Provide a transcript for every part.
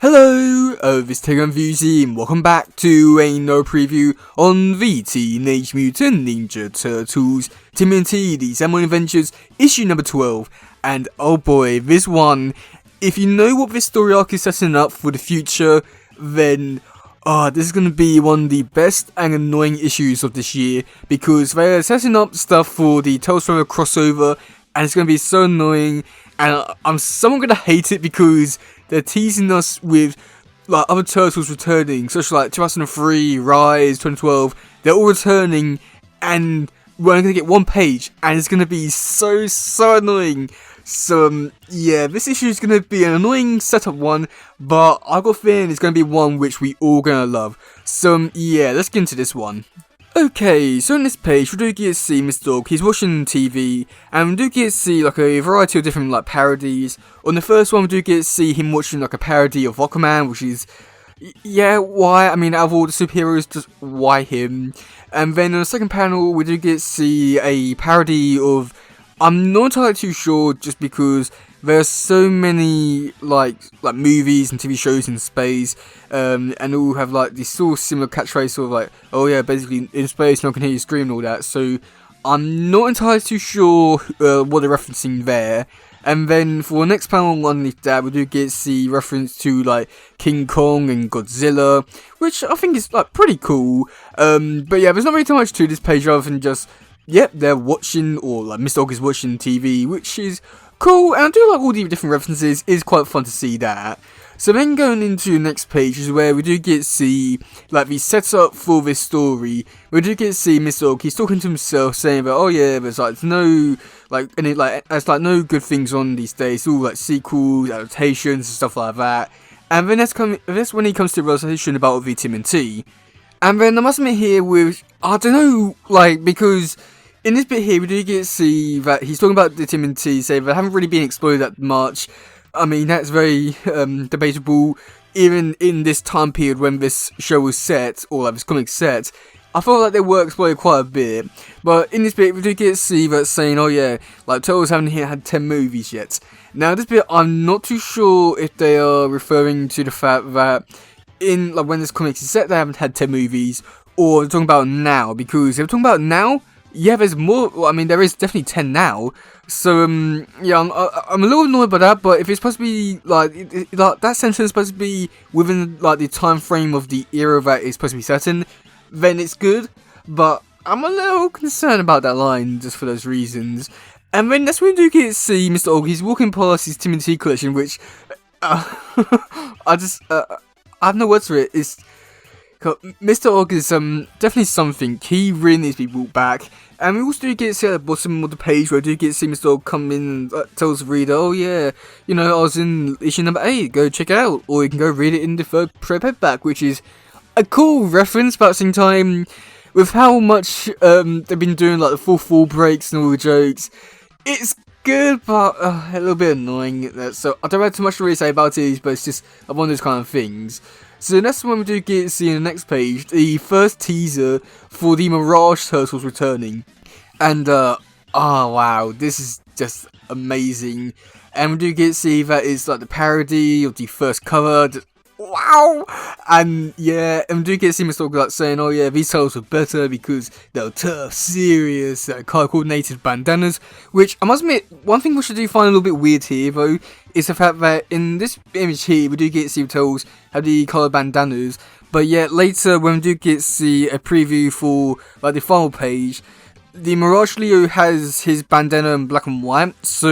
Hello, this is teddygaming and welcome back to another preview on the Teenage Mutant Ninja Turtles TMNT The Samurai Adventures issue number 12. And oh boy, this one, if you know what this story arc is setting up for the future, then this is going to be one of the best and annoying issues of this year, because they're setting up stuff for the Tales from a crossover, and it's going to be so annoying, and I'm somewhat going to hate it because they're teasing us with like other Turtles returning, such like 2003, Rise, 2012. They're all returning, and we're only going to get one page, and it's going to be so annoying. So yeah, this issue is going to be an annoying setup one, but I've got a feeling it's going to be one which we all going to love. So yeah, let's get into this one. Okay, so on this page we do get to see Mr. Dog, he's watching TV, and we do get to see like a variety of different like parodies. On the first one we do get to see him watching like a parody of Aquaman, which is, yeah, why? I mean, out of all the superheroes, just why him? And then on the second panel we do get to see a parody of, I'm not entirely too sure, just because there's so many like movies and TV shows in space, and all have like this sort of similar catchphrase, sort of like, oh yeah, basically in space no one can hear you scream and all that. So I'm not entirely too sure what they're referencing there. And then for the next panel underneath that, we do get to see reference to like King Kong and Godzilla, which I think is like pretty cool. But yeah, there's not really too much to this page other than just, yep, they're watching, or like Mr. Dog is watching TV, which is cool, and I do like all the different references. It's quite fun to see that. So then going into the next page is where we do get to see like the setup for this story. We do get to see Mr. Dog, he's talking to himself, saying that, oh yeah, there's like no there's like no good things on these days. It's all like sequels, adaptations, and stuff like that. And then that's when he comes to the realization about the TMNT. And then I must admit here, with, I don't know, like, because in this bit here, we do get to see that he's talking about the TMNT, saying they haven't really been explored that much. I mean, that's very debatable, even in this time period when this show was set, or like this comic set. I felt like they were explored quite a bit, but in this bit, we do get to see that saying, oh yeah, like, Turtles haven't had 10 movies yet. Now, this bit, I'm not too sure if they are referring to the fact that in, like, when this comic is set, they haven't had 10 movies, or they're talking about now, because if they're talking about now, yeah, there's more. Well, I mean, there is definitely 10 now. So, yeah, I'm a little annoyed by that. But if it's supposed to be like, like that sentence is supposed to be within like the time frame of the era that it's supposed to be set in, then it's good. But I'm a little concerned about that line just for those reasons. And then that's when we do get to see Mr. Og. He's walking past his TMNT collection, which I have no words for it. It's Mr. Og is definitely something. He really needs to be brought back. And we also do get to see at the bottom of the page where we do get to see Mr. Og come in and tells the reader, oh yeah, you know, I was in issue number 8, go check it out. Or you can go read it in the third paperback, which is a cool reference, but at the same time, with how much they've been doing like the full breaks and all the jokes, it's good, but a little bit annoying. So I don't have too much to really say about it, but it's just one of those kind of things. So that's when we do get to see in the next page, the first teaser for the Mirage Turtles returning. And, oh wow, this is just amazing. And we do get to see that it's like the parody of the first cover. Just, wow! And yeah, and we do get to see Mr. Dog like saying, oh yeah, these turtles were better because they were tough, serious, color coordinated bandanas. Which, I must admit, one thing which I do find a little bit weird here though, is the fact that in this image here, we do get to see the turtles have the colored bandanas. But yet later, when we do get to see a preview for like the final page, the Mirage Leo has his bandana in black and white. So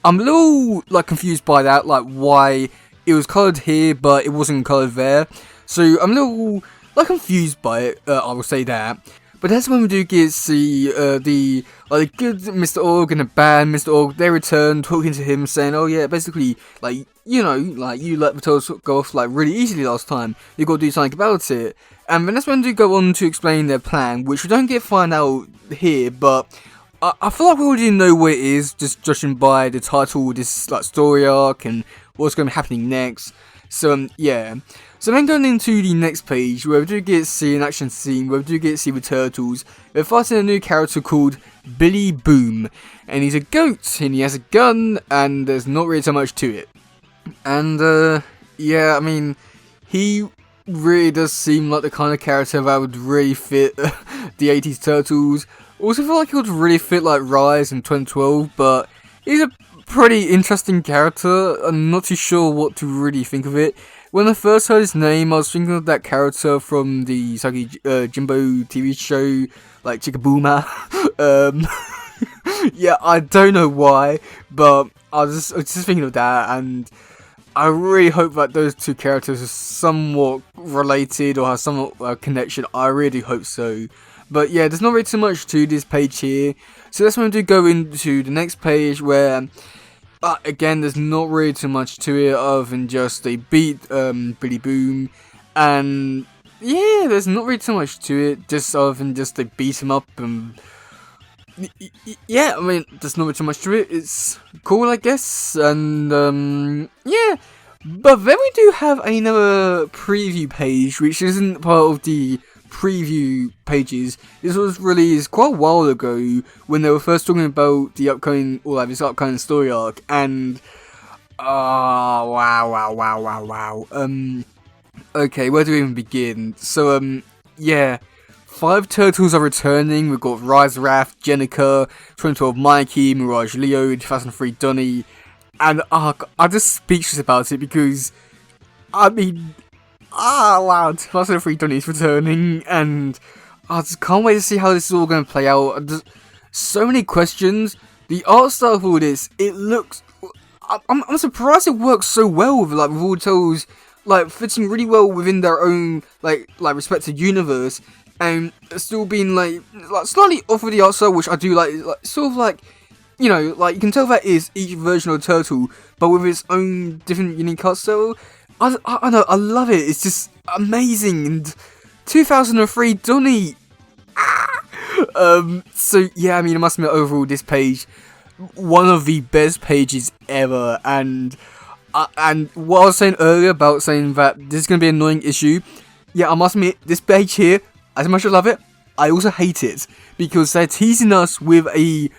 I'm a little like confused by that, like why it was coloured here, but it wasn't coloured there. So I'm a little like confused by it. I will say that. But that's when we do get to see the good Mr. Og and the bad Mr. Og. They return, talking to him, saying, "Oh yeah, basically, like, you know, like you let the turtles go off like really easily last time. You got to do something about it." And then that's when they go on to explain their plan, which we don't get to find out here, but I feel like we already know what it is, just judging by the title of this like story arc and what's going to be happening next. So yeah. So then going into the next page, where we do get to see an action scene, where we do get to see the turtles. They're fighting a new character called Billy Boom, and he's a goat, and he has a gun, and there's not really so much to it. And Yeah, I mean, he really does seem like the kind of character that would really fit the 80s Turtles. Also feel like he would really fit like Rise in 2012, but he's a pretty interesting character. I'm not too sure what to really think of it. When I first heard his name, I was thinking of that character from the Saki Jimbo TV show, like Chickabooma. um, yeah, I don't know why, but I was just thinking of that, and I really hope that those two characters are somewhat related or have somewhat connection. I really hope so. But yeah, there's not really too much to this page here. So let's move to go into the next page where, again, there's not really too much to it other than just they beat Billy Boom. And yeah, there's not really too much to it, just other than just they beat him up and yeah, I mean, there's not too much to it. It's cool, I guess, and yeah. But then we do have another preview page, which isn't part of the preview pages. This was released quite a while ago when they were first talking about the upcoming, or like this upcoming story arc, and wow. Okay, where do we even begin? So yeah. 5 Turtles are returning. We've got Rise Wrath, Jenica, 2012 Mikey, Mirage Leo, 2003 Donnie, and I'm just speechless about it because, I mean, wow, 2003 Donnie is returning, and I just can't wait to see how this is all going to play out. Just so many questions. The art style of all this, it looks, I'm surprised it works so well with all the Turtles, like, fitting really well within their own, like respective universe. And still being like slightly off with the art style, which I do like sort of like, you know, like you can tell that is each version of Turtle, but with its own different unique art style. I know, I love it. It's just amazing. And 2003 Donnie. So yeah, I mean, I must admit, overall, this page, one of the best pages ever. And what I was saying earlier about saying that this is gonna be an annoying issue. Yeah, I must admit, this page here, as much as I love it, I also hate it, because they're teasing us with a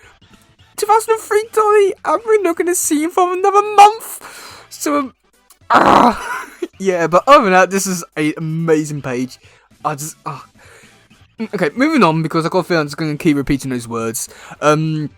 2003 Donnie, and we're not going to see him for another month. So, yeah, but other than that, this is an amazing page. Okay, moving on, because I've got a feeling I'm just going to keep repeating those words. Yeah,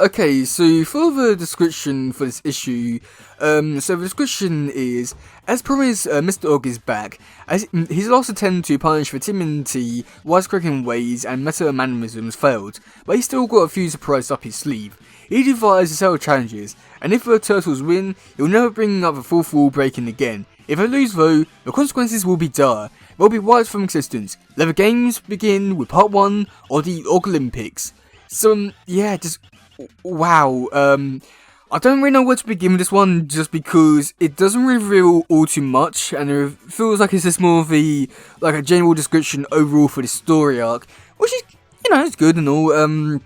okay, so for the description for this issue, so the description is, as promised, Mr. Ogg is back, as his last attempt to punish the Timothy wisecracking ways and meta mannerisms failed, but he's still got a few surprises up his sleeve. He devised several challenges, and if the Turtles win, he'll never bring up the fourth wall breaking again. If they lose though, the consequences will be dire. They'll be wiped from existence. Let the games begin with part 1 of the Ogg Olympics. So, yeah, just, wow, I don't really know where to begin with this one, just because it doesn't reveal all too much, and it feels like it's just more of a general description overall for the story arc, which is, you know, it's good and all,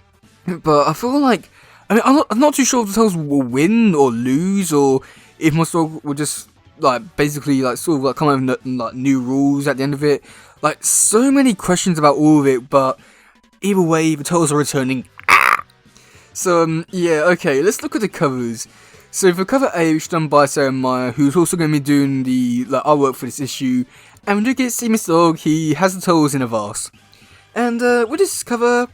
but I feel like, I mean, I'm not too sure if the Turtles will win or lose, or if Mr. Ogg will just, basically, sort of, come up with, new rules at the end of it. So many questions about all of it, but either way, the Turtles are returning. So, yeah, okay, let's look at the covers. So, for cover A, which is done by Sarah Meyer, who's also going to be doing the artwork for this issue, and we do get to see Mr. Ogg, he has the Turtles in a vase. And, with this cover,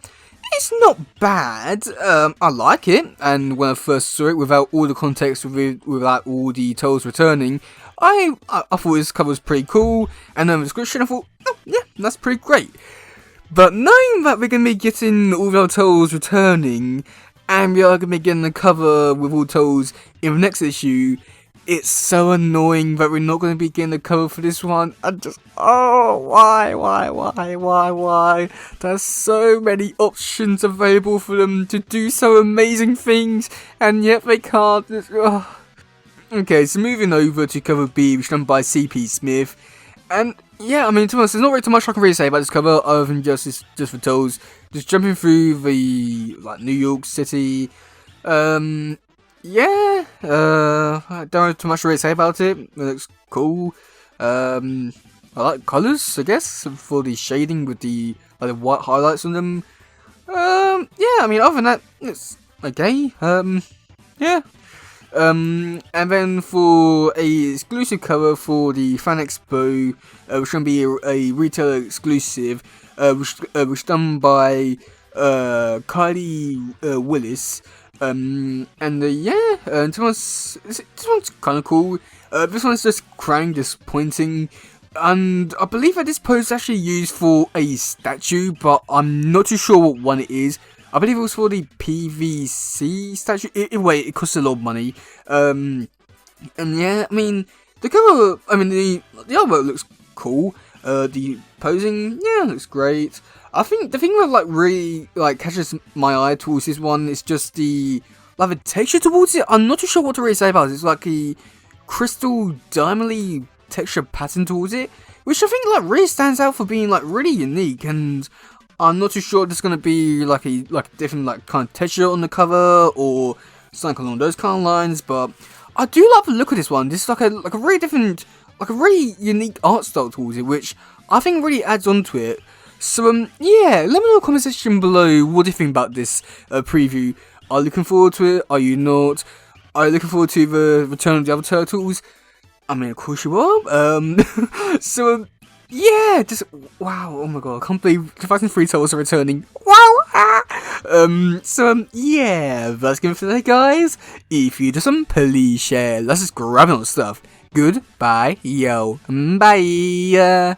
it's not bad. I like it, and when I first saw it, without all the context, without all the Turtles returning, I thought this cover was pretty cool, and then the description, I thought, oh, yeah, that's pretty great. But knowing that we're going to be getting all the Turtles returning, and we are going to be getting the cover with all Turtles in the next issue, it's so annoying that we're not going to be getting the cover for this one. Why? There's so many options available for them to do so amazing things, and yet they can't. Okay, so moving over to cover B, which is done by C.P. Smith. And yeah, I mean, to be honest, there's not really too much I can really say about this cover other than just for Turtles. Just jumping through the New York City. Yeah. I don't have too much to really say about it. It looks cool. I like colours, I guess, for the shading with the white highlights on them. Yeah, I mean, other than that, it's okay. Yeah. And then for a exclusive cover for the Fan Expo, which will be a retailer exclusive, which done by Kylie Willis. This one's kind of cool. This one's just crying disappointing. And I believe that this pose is actually used for a statue, but I'm not too sure what one it is. I believe it was for the PVC statue. It costs a lot of money. And yeah, I mean, the cover, the artwork looks cool. The posing, yeah, looks great. I think the thing that really catches my eye towards this one is just the texture towards it. I'm not too sure what to really say about it. It's like a crystal diamond-y texture pattern towards it, which I think really stands out for being really unique. And I'm not too sure if there's gonna be a different kind of texture on the cover or something along those kind of lines. But I do love the look of this one. This is a really different, a really unique art style towards it, which I think really adds onto it. So yeah, let me know in the comment section below what do you think about this preview. Are you looking forward to it? Are you not? Are you looking forward to the return of the other turtles? I mean, of course you are. So yeah, just wow, oh my god, I can't believe 2003 Turtles are returning. Wow! Yeah, that's it for today, guys. If you do some, please share. Let's just grab on stuff. Goodbye, yo, bye.